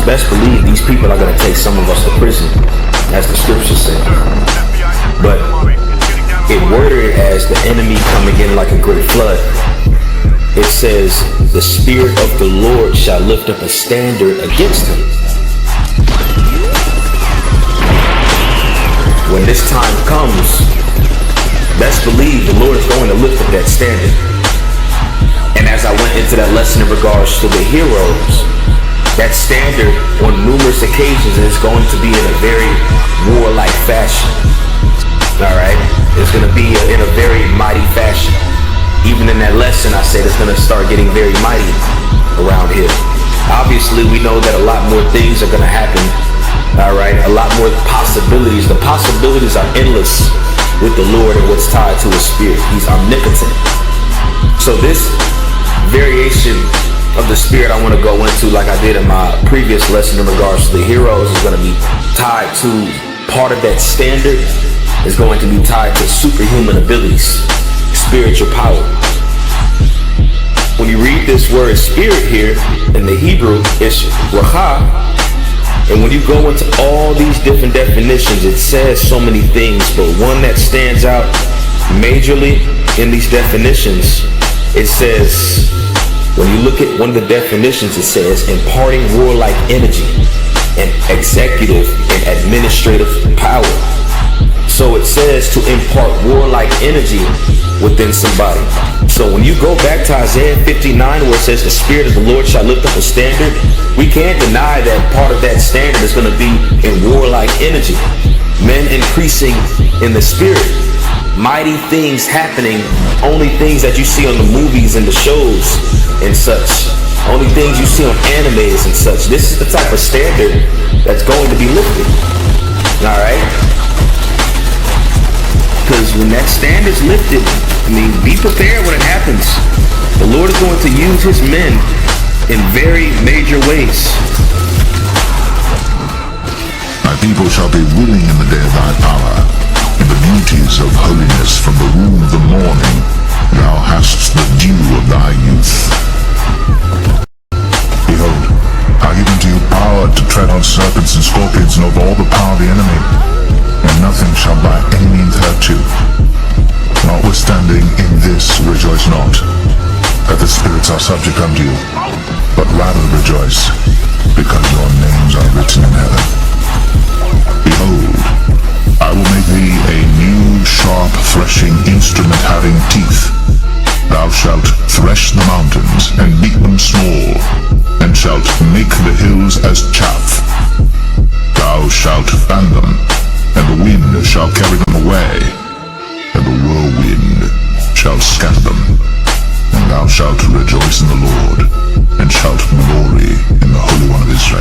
best believe these people are going to take some of us to prison, as the scripture says. But it worded as the enemy coming in like a great flood. It says, the Spirit of the Lord shall lift up a standard against him. When this time comes, best believe the Lord is going to lift up that standard. And as I went into that lesson in regards to the heroes, that standard on numerous occasions is going to be in a very warlike fashion. All right? It's going to be in a very mighty fashion. Even in that lesson, I said it's going to start getting very mighty around here. Obviously, we know that a lot more things are going to happen. All right? A lot more possibilities. The possibilities are endless with the Lord and what's tied to his spirit. He's omnipotent. So this variation of the spirit I want to go into, like I did in my previous lesson in regards to the heroes, is going to be tied to part of that standard is going to be tied to superhuman abilities, spiritual power. When you read this word spirit here in the Hebrew, it's raha. And when you go into all these different definitions, it says so many things, but one that stands out majorly in these definitions, it says, when you look at one of the definitions, it says imparting warlike energy and executive and administrative power. So it says to impart warlike energy within somebody. So when you go back to Isaiah 59, where it says the Spirit of the Lord shall lift up a standard, we can't deny that part of that standard is going to be in warlike energy. Men increasing in the spirit. Mighty things happening, only things that you see on the movies and the shows and such. Only things you see on animes and such. This is the type of standard that's going to be lifted. All right? Because when that standard's lifted, I mean, be prepared when it happens. The Lord is going to use his men in very major ways. My people shall be willing in the day of thy power, in the beauties of holiness from the womb of the morning. Thou hast the dew of thy youth. Behold, I give unto you power to tread on serpents and scorpions and over all the power of the enemy, and nothing shall by any means hurt you. Notwithstanding, in this rejoice not, that the spirits are subject unto you, but rather rejoice, because your names are written in heaven. Behold, I will make thee a new sharp threshing instrument having teeth. Thou shalt thresh the mountains, and beat them small, and shalt make the hills as chaff. Thou shalt fan them, and the wind shall carry them away, and the whirlwind shall scatter them. And thou shalt rejoice in the Lord, and shalt glory in the Holy One of Israel.